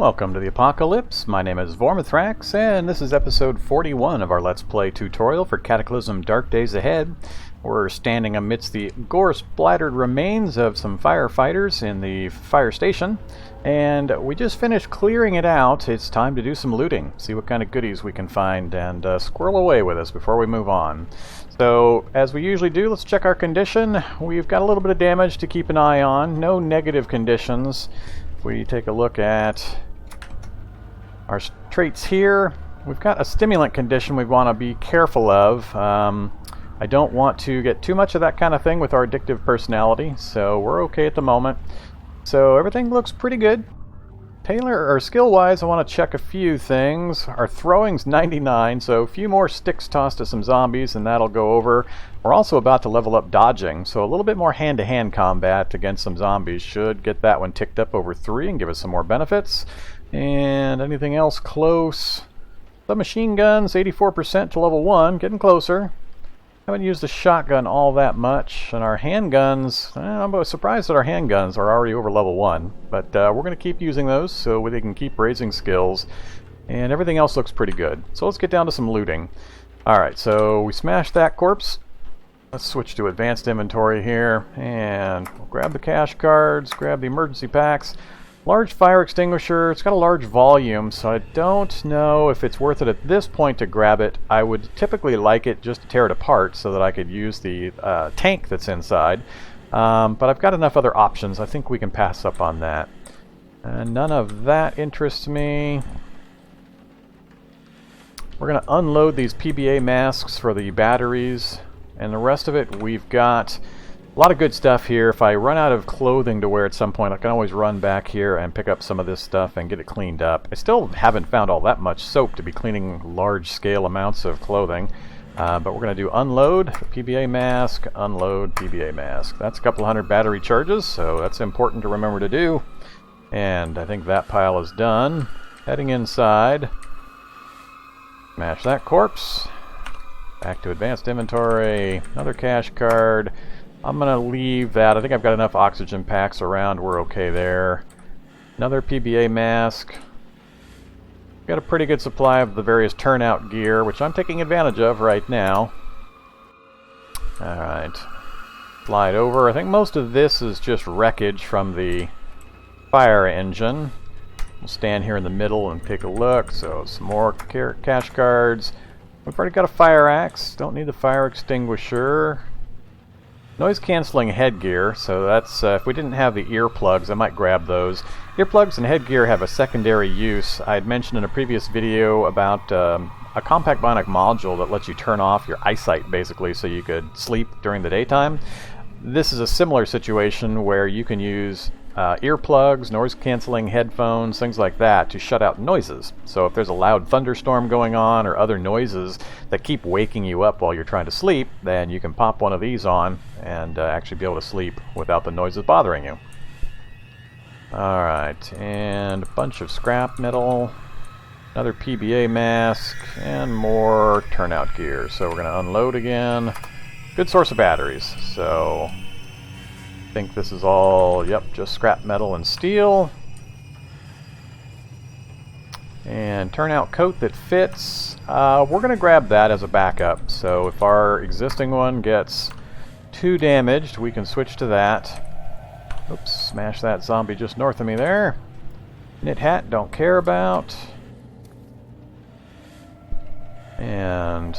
Welcome to the Apocalypse. My name is Vormithrax, and this is episode 41 of our Let's Play tutorial for Cataclysm Dark Days Ahead. We're standing amidst the gore-splattered remains of some firefighters in the Firestation, and we just finished clearing it out. It's time to do some looting, see what kind of goodies we can find, and squirrel away with us before we move on. So, as we usually do, let's check our condition. We've got a little bit of damage to keep an eye on, no negative conditions. If we take a look at our traits here, we've got a stimulant condition we want to be careful of. I don't want to get too much of that kind of thing with our addictive personality, so we're okay at the moment. So everything looks pretty good. Taylor, or skill-wise, I want to check a few things. Our throwing's 99, so a few more sticks tossed to some zombies and that'll go over. We're also about to level up dodging, so a little bit more hand-to-hand combat against some zombies should get that one ticked up over 3 and give us some more benefits. And anything else close? The machine guns, 84% to level 1, getting closer. Haven't used the shotgun all that much, and our handguns, I'm surprised that our handguns are already over level 1, but we're going to keep using those so they can keep raising skills, and everything else looks pretty good. So let's get down to some looting. Alright, so we smashed that corpse. Let's switch to advanced inventory here, and we'll grab the cash cards, grab the emergency packs. Large fire extinguisher, it's got a large volume, so I don't know if it's worth it at this point to grab it. I would typically like it just to tear it apart so that I could use the tank that's inside. But I've got enough other options, I think we can pass up on that. None of that interests me. We're going to unload these PBA masks for the batteries, and the rest of it we've got a lot of good stuff here. If I run out of clothing to wear at some point, I can always run back here and pick up some of this stuff and get it cleaned up. I still haven't found all that much soap to be cleaning large-scale amounts of clothing. But we're going to do unload the PBA mask, unload PBA mask. That's a couple hundred battery charges, so that's important to remember to do. And I think that pile is done. Heading inside. Smash that corpse. Back to advanced inventory. Another cash card. I'm going to leave that. I think I've got enough oxygen packs around. We're okay there. Another PBA mask. Got a pretty good supply of the various turnout gear, which I'm taking advantage of right now. Alright. Slide over. I think most of this is just wreckage from the fire engine. We'll stand here in the middle and take a look. So some more cash cards. We've already got a fire axe. Don't need the fire extinguisher. Noise cancelling headgear, so that's if we didn't have the earplugs, I might grab those. Earplugs and headgear have a secondary use. I had mentioned in a previous video about a compact bionic module that lets you turn off your eyesight basically so you could sleep during the daytime. This is a similar situation where you can use earplugs, noise cancelling headphones, things like that to shut out noises. So if there's a loud thunderstorm going on or other noises that keep waking you up while you're trying to sleep, then you can pop one of these on and actually be able to sleep without the noises bothering you. Alright, and a bunch of scrap metal, another PBA mask, and more turnout gear. So we're going to unload again. Good source of batteries, so I think this is all, yep, just scrap metal and steel. And turnout coat that fits. We're going to grab that as a backup. So if our existing one gets too damaged, we can switch to that. Oops, smash that zombie just north of me there. Knit hat, don't care about. And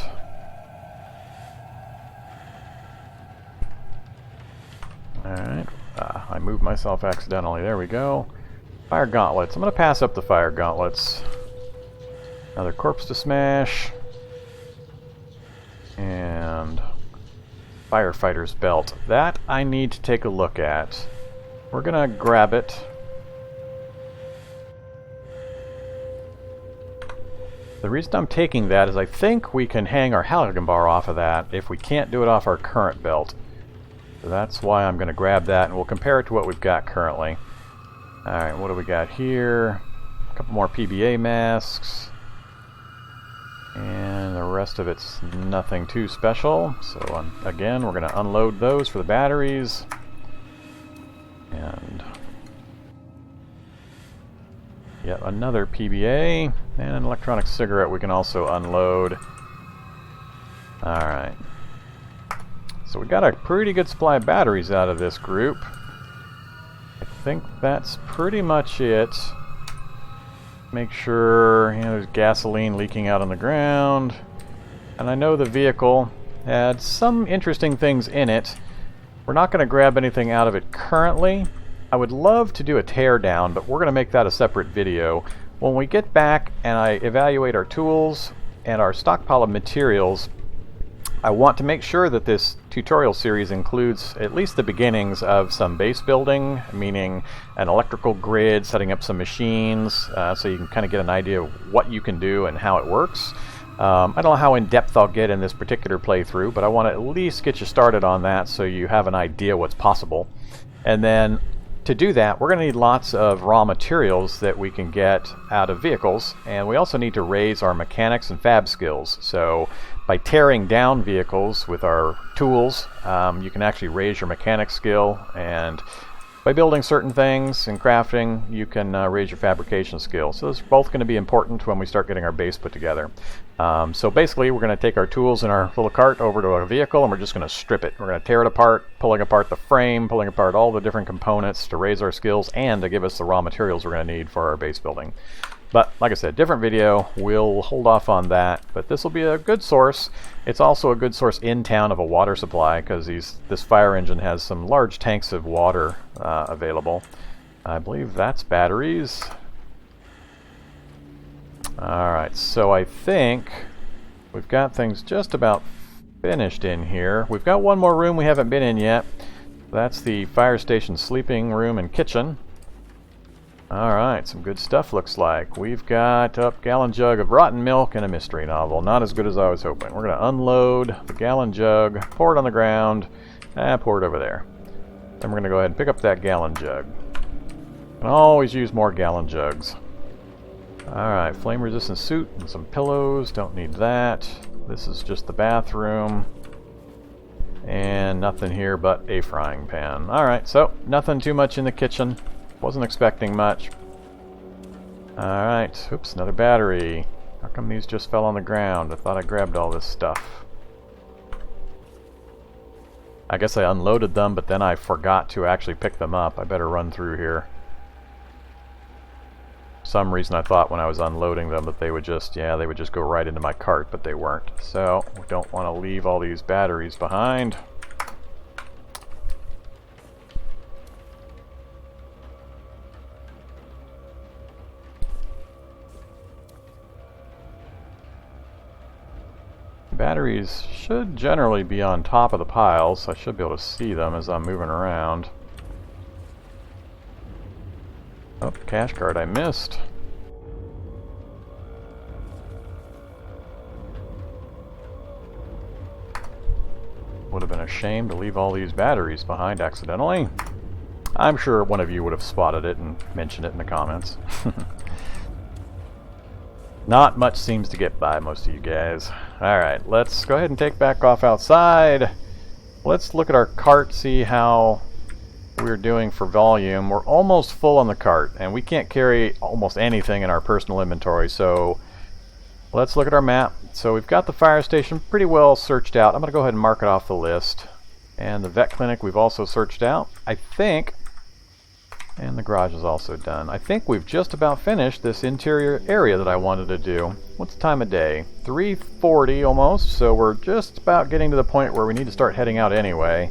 alright, I moved myself accidentally. There we go. Fire gauntlets. I'm going to pass up the fire gauntlets. Another corpse to smash. And firefighter's belt. That I need to take a look at. We're going to grab it. The reason I'm taking that is I think we can hang our halogen bar off of that if we can't do it off our current belt. So that's why I'm going to grab that, and we'll compare it to what we've got currently. Alright, what do we got here? A couple more PBA masks. And the rest of it's nothing too special. So again, we're going to unload those for the batteries. And Yet another PBA and an electronic cigarette we can also unload. Alright. So we got a pretty good supply of batteries out of this group. I think that's pretty much it. Make sure, there's gasoline leaking out on the ground. And I know the vehicle had some interesting things in it. We're not going to grab anything out of it currently. I would love to do a tear down, but we're going to make that a separate video. When we get back and I evaluate our tools and our stockpile of materials, I want to make sure that this tutorial series includes at least the beginnings of some base building, meaning an electrical grid, setting up some machines, so you can kind of get an idea of what you can do and how it works. I don't know how in-depth I'll get in this particular playthrough, but I want to at least get you started on that so you have an idea what's possible. And then to do that, we're going to need lots of raw materials that we can get out of vehicles, and we also need to raise our mechanics and fab skills. So by tearing down vehicles with our tools, you can actually raise your mechanics skill, and by building certain things and crafting, you can raise your fabrication skill. So those are both going to be important when we start getting our base put together. So basically, we're going to take our tools in our little cart over to a vehicle, and we're just going to strip it. We're going to tear it apart, pulling apart the frame, pulling apart all the different components to raise our skills and to give us the raw materials we're going to need for our base building. But like I said, different video. We'll hold off on that. But this will be a good source. It's also a good source in town of a water supply, because this fire engine has some large tanks of water available. I believe that's batteries. Alright, so I think we've got things just about finished in here. We've got one more room we haven't been in yet. That's the Firestation sleeping room and kitchen. Alright, some good stuff looks like. We've got a gallon jug of rotten milk and a mystery novel. Not as good as I was hoping. We're going to unload the gallon jug, pour it on the ground, and pour it over there. Then we're going to go ahead and pick up that gallon jug. Can always use more gallon jugs. Alright, flame resistant suit and some pillows. Don't need that. This is just the bathroom. And nothing here but a frying pan. Alright, so nothing too much in the kitchen. Wasn't expecting much. Alright, oops, another battery. How come these just fell on the ground? I thought I grabbed all this stuff. I guess I unloaded them, but then I forgot to actually pick them up. I better run through here. For some reason I thought when I was unloading them that they would just go right into my cart, but they weren't. So, we don't want to leave all these batteries behind. Batteries should generally be on top of the piles, so I should be able to see them as I'm moving around. Oh, cash card I missed. Would have been a shame to leave all these batteries behind accidentally. I'm sure one of you would have spotted it and mentioned it in the comments. Not much seems to get by most of you guys. Alright, let's go ahead and take back off outside. Let's look at our cart, see how we're doing for volume. We're almost full on the cart, and we can't carry almost anything in our personal inventory, so let's look at our map. So we've got the fire station pretty well searched out. I'm going to go ahead and mark it off the list. And the vet clinic we've also searched out, I think. And the garage is also done. I think we've just about finished this interior area that I wanted to do. What's the time of day? 3:40 almost, so we're just about getting to the point where we need to start heading out anyway.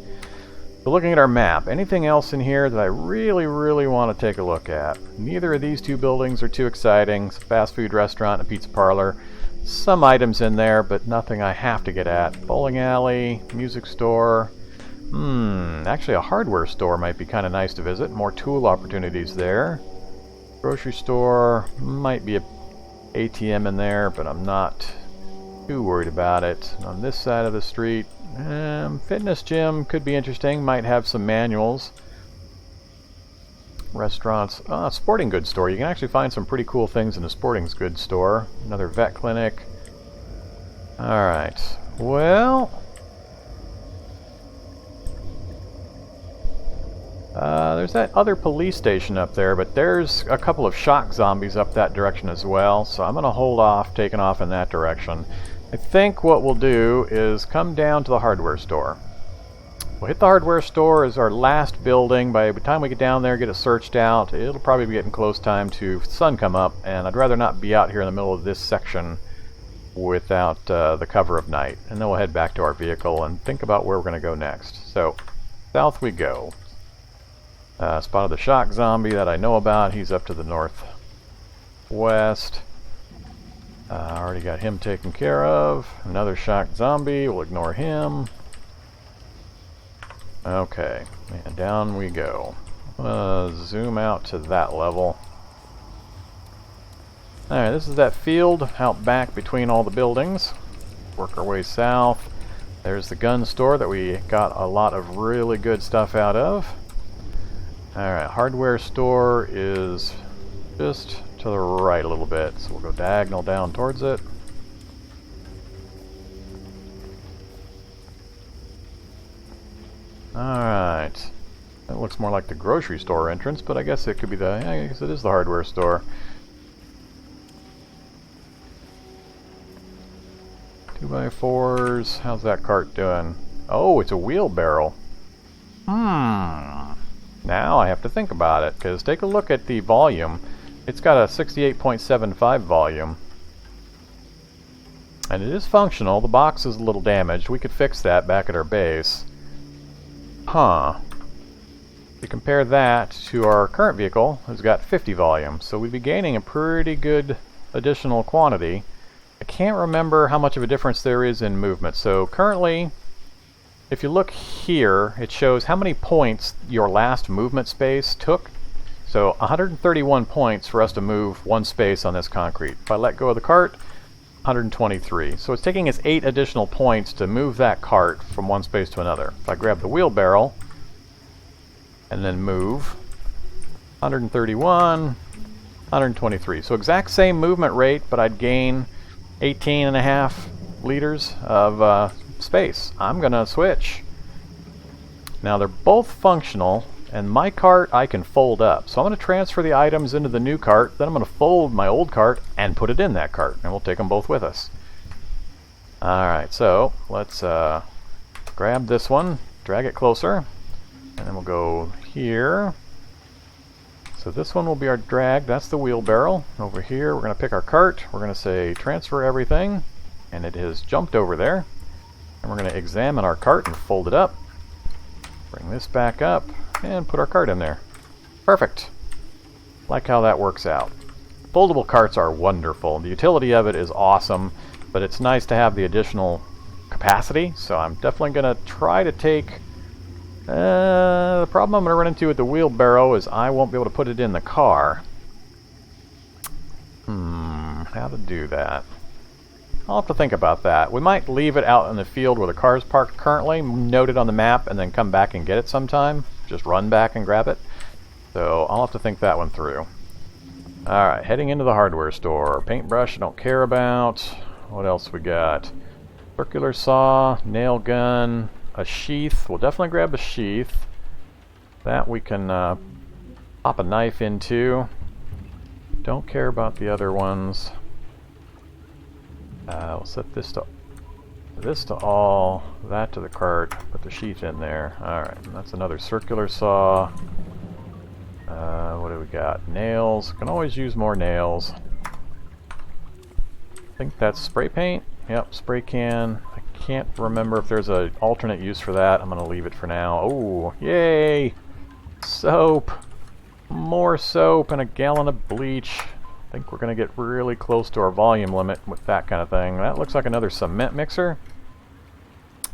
But looking at our map, anything else in here that I really, really want to take a look at? Neither of these two buildings are too exciting. It's a fast food restaurant, a pizza parlor. Some items in there, but nothing I have to get at. Bowling alley, music store. Actually a hardware store might be kind of nice to visit. More tool opportunities there. Grocery store, might be a ATM in there, but I'm not too worried about it. On this side of the street, fitness gym could be interesting. Might have some manuals. Restaurants, sporting goods store. You can actually find some pretty cool things in the sporting goods store. Another vet clinic. Alright, well... There's that other police station up there, but there's a couple of shock zombies up that direction as well, so I'm going to hold off taking off in that direction. I think what we'll do is come down to the hardware store. We'll hit the hardware store as our last building. By the time we get down there, get it searched out, it'll probably be getting close time to sun come up, and I'd rather not be out here in the middle of this section without the cover of night. And then we'll head back to our vehicle and think about where we're going to go next. So, south we go. Spotted the shock zombie that I know about. He's up to the northwest. Already got him taken care of. Another shock zombie. We'll ignore him. Okay, and down we go. Zoom out to that level. Alright, this is that field out back between all the buildings. Work our way south. There's the gun store that we got a lot of really good stuff out of. Alright, hardware store is just to the right a little bit, so we'll go diagonal down towards it. Alright. That looks more like the grocery store entrance, but I guess it could be the... I guess it is the hardware store. 2x4s. How's that cart doing? Oh, it's a wheelbarrow. Now I have to think about it, because take a look at the volume. It's got a 68.75 volume. And it is functional. The box is a little damaged. We could fix that back at our base. To compare that to our current vehicle, it's got 50 volume, so we'd be gaining a pretty good additional quantity. I can't remember how much of a difference there is in movement. So currently, if you look here, it shows how many points your last movement space took. So 131 points for us to move one space on this concrete. If I let go of the cart, 123. So it's taking us 8 additional points to move that cart from one space to another. If I grab the wheelbarrow and then move, 131, 123. So exact same movement rate, but I'd gain 18.5 liters of space. I'm going to switch. Now they're both functional, and my cart I can fold up. So I'm going to transfer the items into the new cart, then I'm going to fold my old cart and put it in that cart, and we'll take them both with us. Alright, so let's grab this one, drag it closer, and then we'll go here. So this one will be our drag, that's the wheelbarrow. Over here we're going to pick our cart, we're going to say transfer everything, and it has jumped over there. And we're going to examine our cart and fold it up. Bring this back up and put our cart in there. Perfect. Like how that works out. Foldable carts are wonderful. The utility of it is awesome, but it's nice to have the additional capacity, so I'm definitely going to try to take... the problem I'm going to run into with the wheelbarrow is I won't be able to put it in the car. How to do that? I'll have to think about that. We might leave it out in the field where the car is parked currently, note it on the map, and then come back and get it sometime. Just run back and grab it. So I'll have to think that one through. Alright, heading into the hardware store. Paintbrush I don't care about. What else we got? Circular saw, nail gun, a sheath. We'll definitely grab a sheath. That we can pop a knife into. Don't care about the other ones. We'll set this to all, that to the cart, put the sheath in there. Alright, that's another circular saw. What do we got? Nails. Can always use more nails. I think that's spray paint. Yep, spray can. I can't remember if there's an alternate use for that. I'm going to leave it for now. Oh, yay! Soap! More soap and a gallon of bleach. I think we're going to get really close to our volume limit with that kind of thing. That looks like another cement mixer.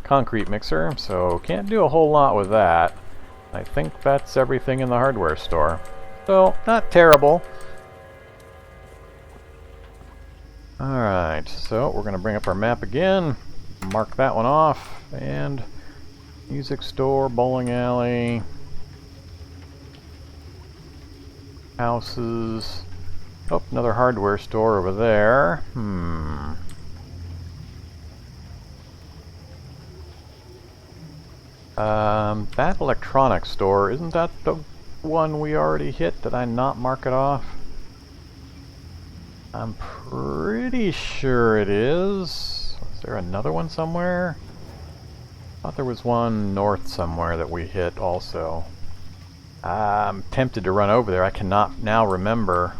Concrete mixer, so can't do a whole lot with that. I think that's everything in the hardware store. So, not terrible. Alright, so we're going to bring up our map again. Mark that one off. And music store, bowling alley, houses. Oh, another hardware store over there. That electronics store, isn't that the one we already hit? Did I not mark it off? I'm pretty sure it is. Is there another one somewhere? I thought there was one north somewhere that we hit also. I'm tempted to run over there. I cannot now remember.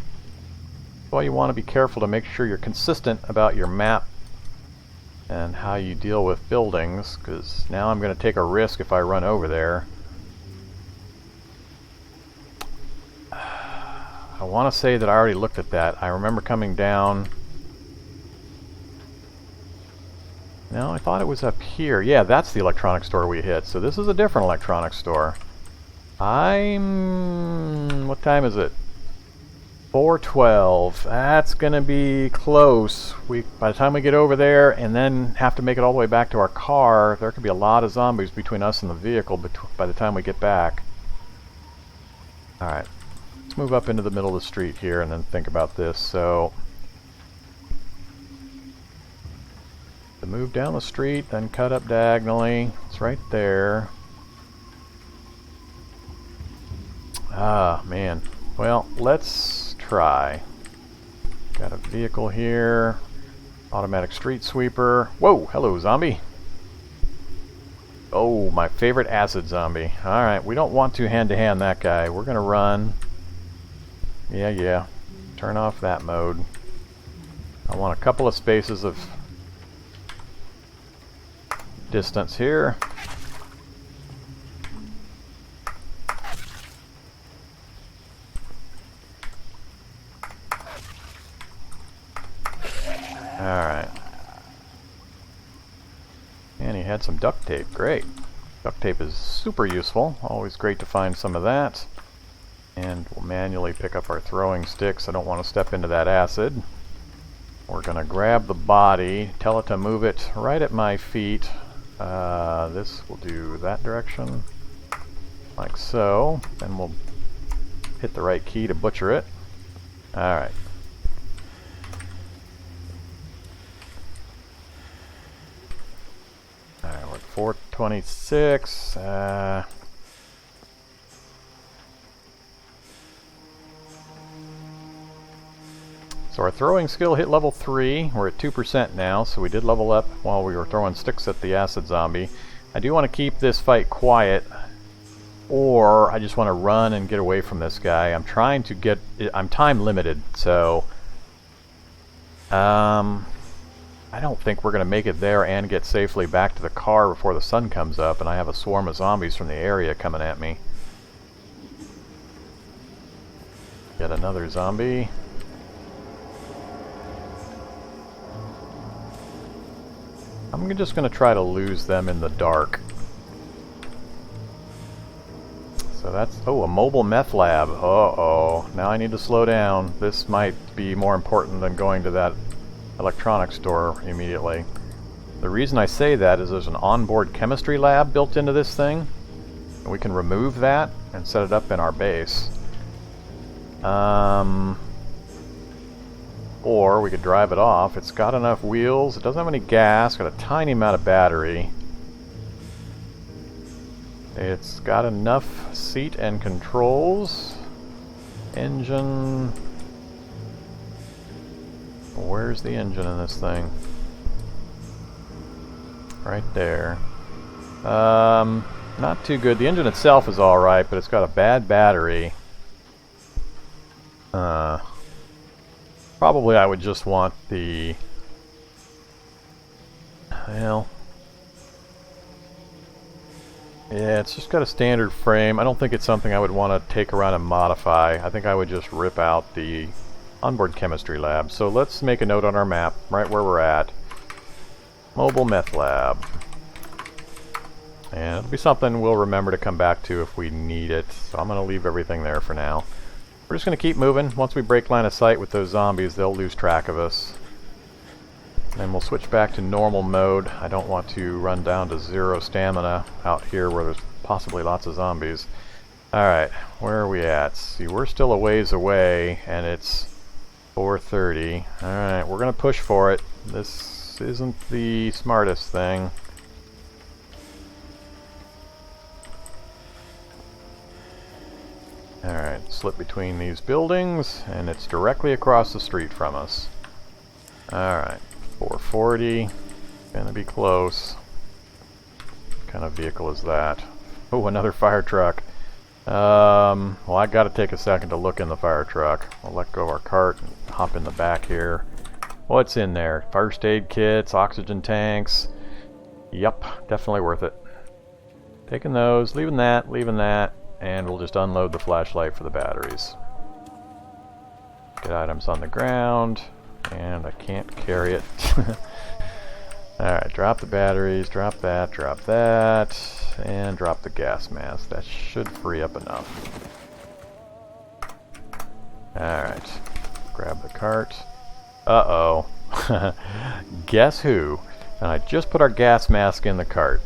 Well, you want to be careful to make sure you're consistent about your map and how you deal with buildings, because now I'm going to take a risk if I run over there. I want to say that I already looked at that. I remember coming down. No, I thought it was up here. Yeah, that's the electronics store we hit. So this is a different electronics store. What time is it? 4:12. That's gonna be close. By the time we get over there and then have to make it all the way back to our car, there could be a lot of zombies between us and the vehicle by the time we get back. Alright, let's move up into the middle of the street here and then think about this. So, to move down the street, then cut up diagonally. It's right there. Ah, man. Well, let's try. Got a vehicle here. Automatic street sweeper. Whoa, hello, zombie. Oh, my favorite acid zombie. Alright, we don't want to hand-to-hand that guy. We're gonna run. Yeah. Turn off that mode. I want a couple of spaces of distance here. Alright. And he had some duct tape. Great. Duct tape is super useful. Always great to find some of that. And we'll manually pick up our throwing sticks. I don't want to step into that acid. We're going to grab the body, tell it to move it right at my feet. This will do that direction. Like so. Then we'll hit the right key to butcher it. Alright. Alright, we're at 426. So our throwing skill hit level 3. We're at 2% now, so we did level up while we were throwing sticks at the acid zombie. I do want to keep this fight quiet, or I just want to run and get away from this guy. I'm trying to get... I'm time limited, so... I don't think we're going to make it there and get safely back to the car before the sun comes up, and I have a swarm of zombies from the area coming at me. Yet another zombie. I'm just going to try to lose them in the dark. So that's... Oh, a mobile meth lab. Uh-oh. Now I need to slow down. This might be more important than going to that electronics store immediately. The reason I say that is there's an onboard chemistry lab built into this thing. And we can remove that and set it up in our base. Or we could drive it off. It's got enough wheels. It doesn't have any gas. Got a tiny amount of battery. It's got enough seat and controls. Engine. Where's the engine in this thing? Right there. Not too good. The engine itself is alright, but it's got a bad battery. Probably I would just want the... Well... Yeah, it's just got a standard frame. I don't think it's something I would want to take around and modify. I think I would just rip out the onboard chemistry lab. So let's make a note on our map, right where we're at. Mobile meth lab. And it'll be something we'll remember to come back to if we need it. So I'm going to leave everything there for now. We're just going to keep moving. Once we break line of sight with those zombies, they'll lose track of us. Then we'll switch back to normal mode. I don't want to run down to 0 stamina out here where there's possibly lots of zombies. Alright, where are we at? See, we're still a ways away, and it's 4:30. Alright, we're going to push for it. This isn't the smartest thing. Alright, slip between these buildings, and it's directly across the street from us. Alright, 440. Gonna be close. What kind of vehicle is that? Oh, another fire truck. Well, I gotta take a second to look in the fire truck. We'll let go of our cart and hop in the back here. What's in there? First aid kits, oxygen tanks. Yup, definitely worth it. Taking those, leaving that, and we'll just unload the flashlight for the batteries. Get items on the ground, and I can't carry it. Alright, drop the batteries, drop that, and drop the gas mask. That should free up enough. Alright, grab the cart. Uh-oh. Guess who? And I just put our gas mask in the cart.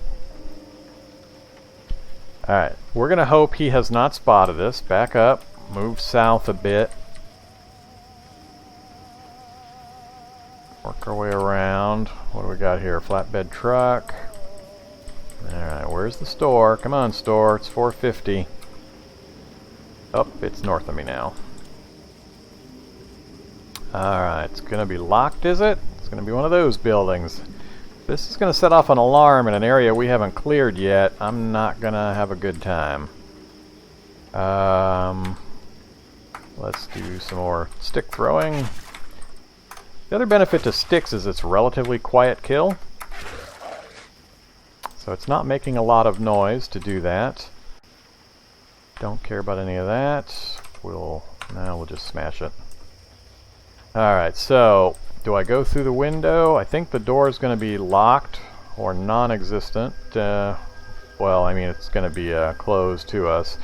Alright, we're gonna hope he has not spotted us. Back up, move south a bit. Work our way around. What do we got here? Flatbed truck. Alright, where's the store? Come on, store. It's 450. Oh, it's north of me now. Alright, it's gonna be locked, is it? It's gonna be one of those buildings. This is gonna set off an alarm in an area we haven't cleared yet. I'm not gonna have a good time. Let's do some more stick throwing. The other benefit to sticks is it's relatively quiet kill. So it's not making a lot of noise to do that. Don't care about any of that. We'll just smash it. Alright, so do I go through the window? I think the door is going to be locked or non-existent. Well, I mean, it's going to be closed to us.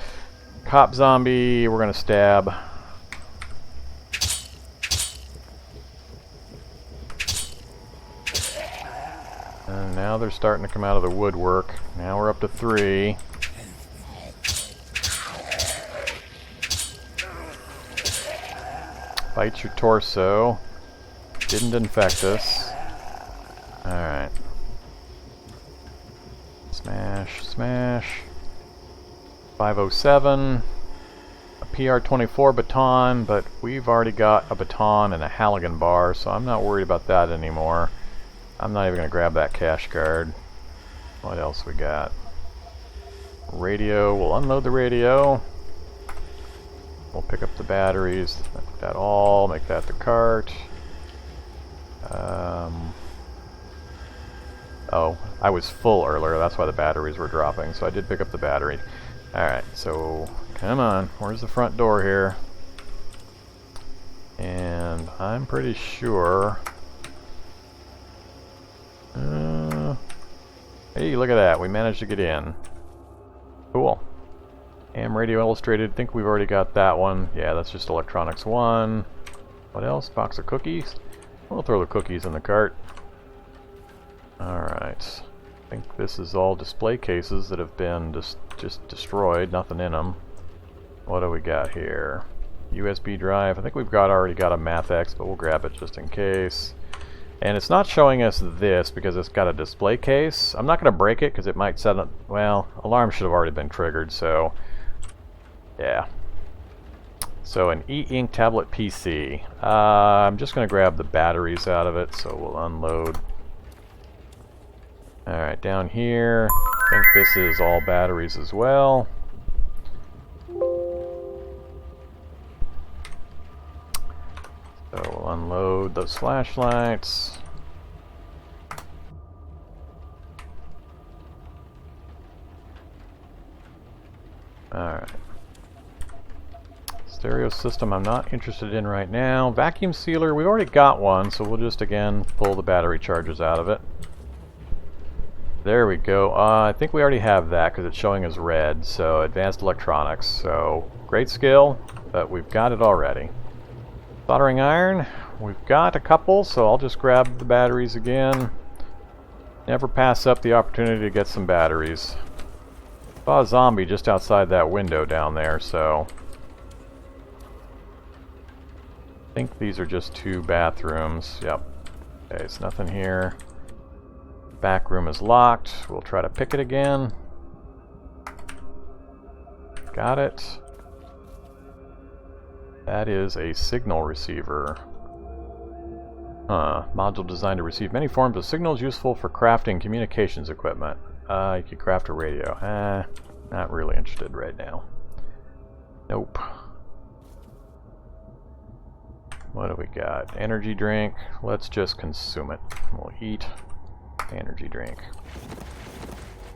Cop zombie, we're going to stab. And now they're starting to come out of the woodwork. Now we're up to 3. Bite your torso. Didn't infect us. Alright. Smash, smash. 507. A PR-24 baton, but we've already got a baton and a Halligan bar, so I'm not worried about that anymore. I'm not even going to grab that cash card. What else we got? Radio. We'll unload the radio. We'll pick up the batteries. Make that all. Make that the cart. Oh, I was full earlier. That's why the batteries were dropping. So I did pick up the battery. Alright, so come on. Where's the front door here? And I'm pretty sure... hey, look at that. We managed to get in. Cool. Ham Radio Illustrated. Think we've already got that one. Yeah, that's just Electronics 1. What else? Box of cookies? We'll throw the cookies in the cart. Alright. I think this is all display cases that have been just destroyed. Nothing in them. What do we got here? USB drive. I think we've already got a MathX, but we'll grab it just in case. And it's not showing us this because it's got a display case. I'm not going to break it because it might set up... Well, alarm should have already been triggered, so... Yeah. So an e-ink tablet PC. I'm just going to grab the batteries out of it, so we'll unload. Alright, down here. I think this is all batteries as well. So we'll unload those flashlights. Alright. Stereo system I'm not interested in right now. Vacuum sealer, we've already got one, so we'll just again pull the battery chargers out of it. There we go. I think we already have that because it's showing as red, so advanced electronics. So great skill, but we've got it already. Soldering iron, we've got a couple, so I'll just grab the batteries again. Never pass up the opportunity to get some batteries. Saw a zombie just outside that window down there, so... I think these are just 2 bathrooms. Yep. Okay, it's nothing here. Back room is locked. We'll try to pick it again. Got it. That is a signal receiver. Huh. Module designed to receive many forms of signals useful for crafting communications equipment. You could craft a radio. Not really interested right now. Nope. What do we got? Energy drink. Let's just consume it. We'll eat energy drink.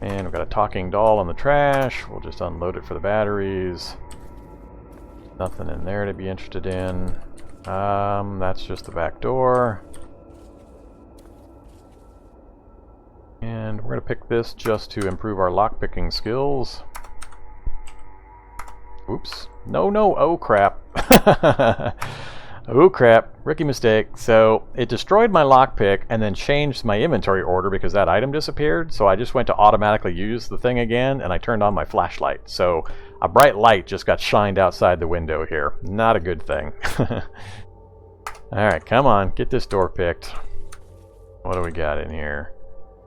And we've got a talking doll in the trash. We'll just unload it for the batteries. Nothing in there to be interested in. That's just the back door. And we're going to pick this just to improve our lockpicking skills. Oops. No, no. Oh, crap. Oh, crap. Rookie mistake. So it destroyed my lockpick and then changed my inventory order because that item disappeared. So I just went to automatically use the thing again and I turned on my flashlight. So a bright light just got shined outside the window here. Not a good thing. Alright, come on. Get this door picked. What do we got in here?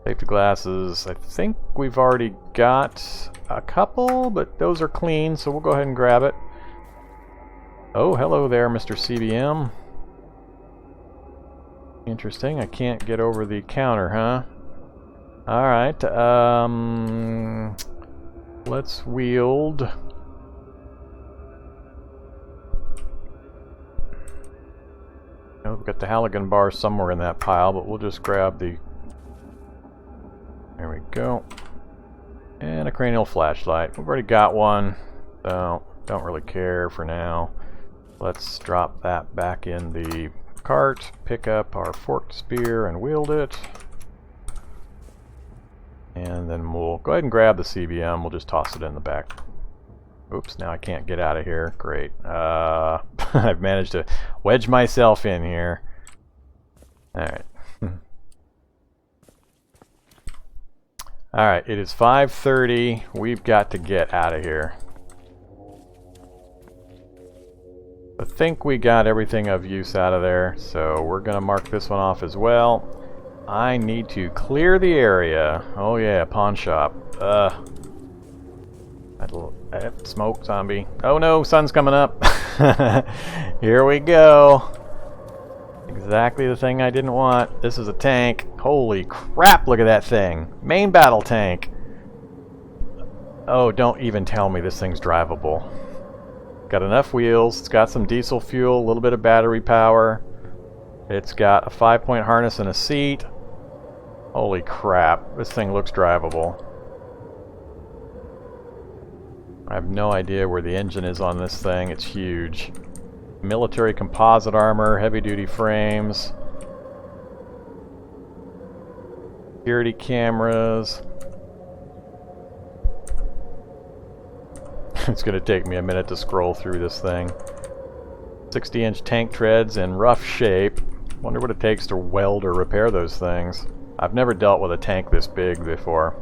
Safety glasses. I think we've already got a couple, but those are clean, so we'll go ahead and grab it. Oh, hello there, Mr. CBM. Interesting. I can't get over the counter, huh? Alright, let's wield. Oh, we've got the halogen bar somewhere in that pile, but we'll just grab the... There we go. And a cranial flashlight. We've already got one, so don't really care for now. Let's drop that back in the cart, pick up our forked spear and wield it. And then we'll go ahead and grab the CBM. We'll just toss it in the back. Oops, now I can't get out of here. Great. I've managed to wedge myself in here. Alright. Alright, it is 5:30. We've got to get out of here. I think we got everything of use out of there, so we're going to mark this one off as well. I need to clear the area. Oh yeah, pawn shop. Smoke zombie. Oh no, sun's coming up. Here we go. Exactly the thing I didn't want. This is a tank. Holy crap, look at that thing. Main battle tank. Oh, don't even tell me this thing's drivable. Got enough wheels. It's got some diesel fuel, a little bit of battery power. It's got a 5-point harness and a seat. Holy crap, this thing looks drivable. I have no idea where the engine is on this thing. It's huge. Military composite armor, heavy-duty frames, security cameras. It's going to take me a minute to scroll through this thing. 60-inch tank treads in rough shape. Wonder what it takes to weld or repair those things. I've never dealt with a tank this big before.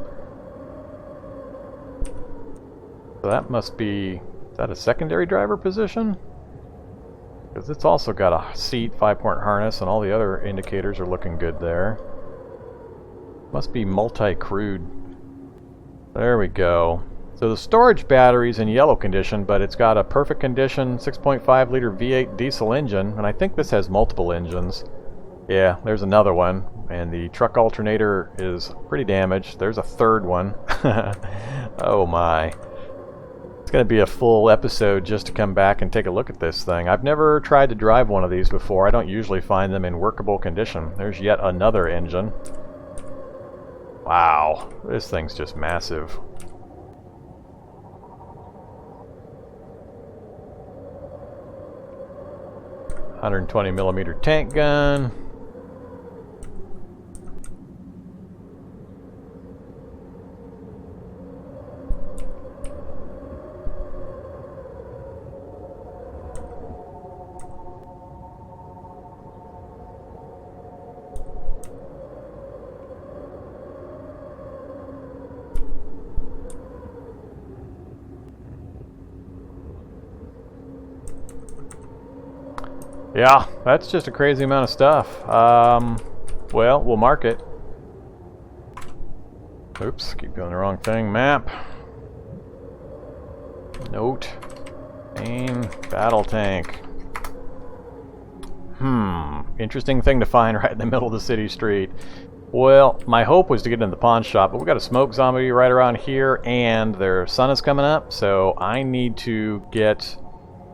So that must be... Is that a secondary driver position? Because it's also got a seat, 5-point harness, and all the other indicators are looking good there. Must be multi-crewed. There we go. So the storage battery's in yellow condition, but it's got a perfect condition 6.5 liter V8 diesel engine, and I think this has multiple engines. Yeah, there's another one, and the truck alternator is pretty damaged. There's a third one. Oh my. It's going to be a full episode just to come back and take a look at this thing. I've never tried to drive one of these before. I don't usually find them in workable condition. There's yet another engine. Wow, this thing's just massive. .120mm tank gun. Yeah, that's just a crazy amount of stuff. Well, we'll mark it. Oops, keep doing the wrong thing. Map. Note. Aim. Battle tank. Interesting thing to find right in the middle of the city street. Well, my hope was to get into the pawn shop, but we got a smoke zombie right around here, and their sun is coming up, so I need to get...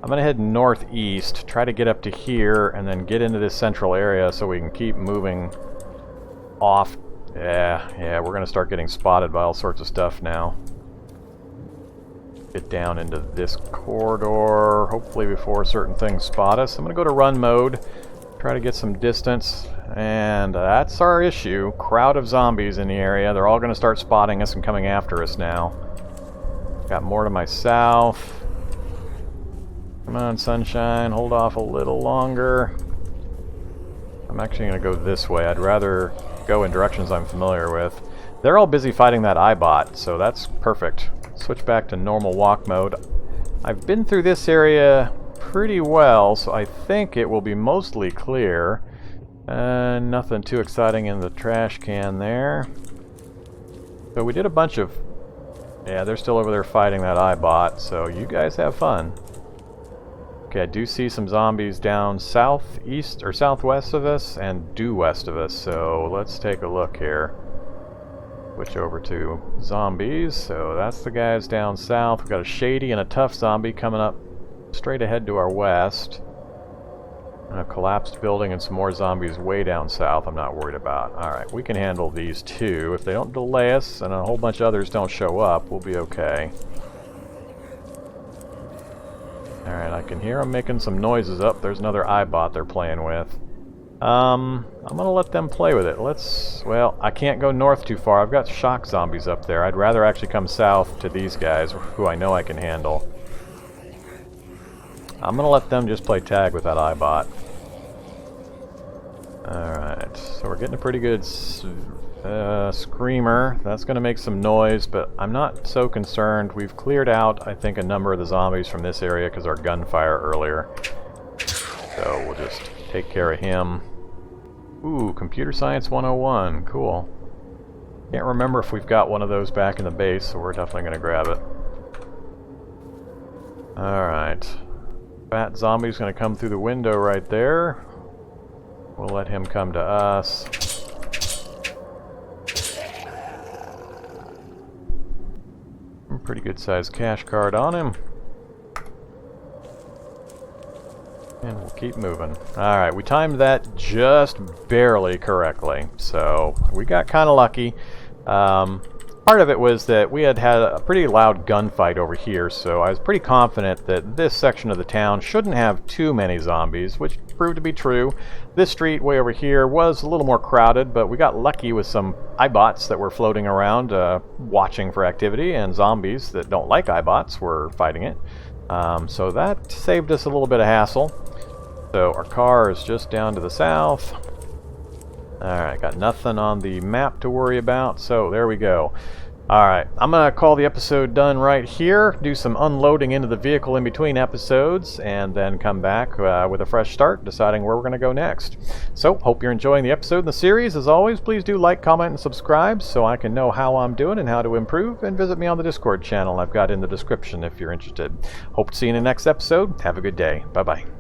I'm going to head northeast, try to get up to here, and then get into this central area so we can keep moving off. Yeah, we're going to start getting spotted by all sorts of stuff now. Get down into this corridor, hopefully before certain things spot us. I'm going to go to run mode, try to get some distance, and that's our issue. Crowd of zombies in the area. They're all going to start spotting us and coming after us now. Got more to my south. Come on, sunshine, hold off a little longer. I'm actually going to go this way. I'd rather go in directions I'm familiar with. They're all busy fighting that Eyebot, so that's perfect. Switch back to normal walk mode. I've been through this area pretty well, so I think it will be mostly clear. Nothing too exciting in the trash can there. So we did a bunch of... Yeah, they're still over there fighting that Eyebot, so you guys have fun. Okay, I do see some zombies down southeast or southwest of us and due west of us, so let's take a look here. Switch over to zombies. So that's the guys down south. We've got a shady and a tough zombie coming up straight ahead to our west. And a collapsed building and some more zombies way down south I'm not worried about. Alright, we can handle these two. If they don't delay us and a whole bunch of others don't show up, we'll be okay. Alright, I can hear them making some noises up. There's another Eyebot they're playing with. I'm gonna let them play with it. Well, I can't go north too far. I've got shock zombies up there. I'd rather actually come south to these guys, who I know I can handle. I'm gonna let them just play tag with that Eyebot. Alright, so we're getting a pretty good screamer. That's gonna make some noise, but I'm not so concerned. We've cleared out, I think, a number of the zombies from this area because our gunfire earlier. So we'll just take care of him. Ooh, Computer Science 101. Cool. Can't remember if we've got one of those back in the base, so we're definitely going to grab it. Alright. Fat zombie's going to come through the window right there. We'll let him come to us. Pretty good sized cash card on him. And we'll keep moving. Alright, we timed that just barely correctly, so we got kind of lucky. Part of it was that we had a pretty loud gunfight over here, so I was pretty confident that this section of the town shouldn't have too many zombies, which proved to be true. This street way over here was a little more crowded, but we got lucky with some Eyebots that were floating around watching for activity, and zombies that don't like Eyebots were fighting it. So that saved us a little bit of hassle. So our car is just down to the south. Alright, got nothing on the map to worry about, so there we go. Alright, I'm going to call the episode done right here, do some unloading into the vehicle in between episodes, and then come back with a fresh start, deciding where we're going to go next. So, hope you're enjoying the episode and the series. As always, please do like, comment, and subscribe so I can know how I'm doing and how to improve, and visit me on the Discord channel I've got in the description if you're interested. Hope to see you in the next episode. Have a good day. Bye-bye.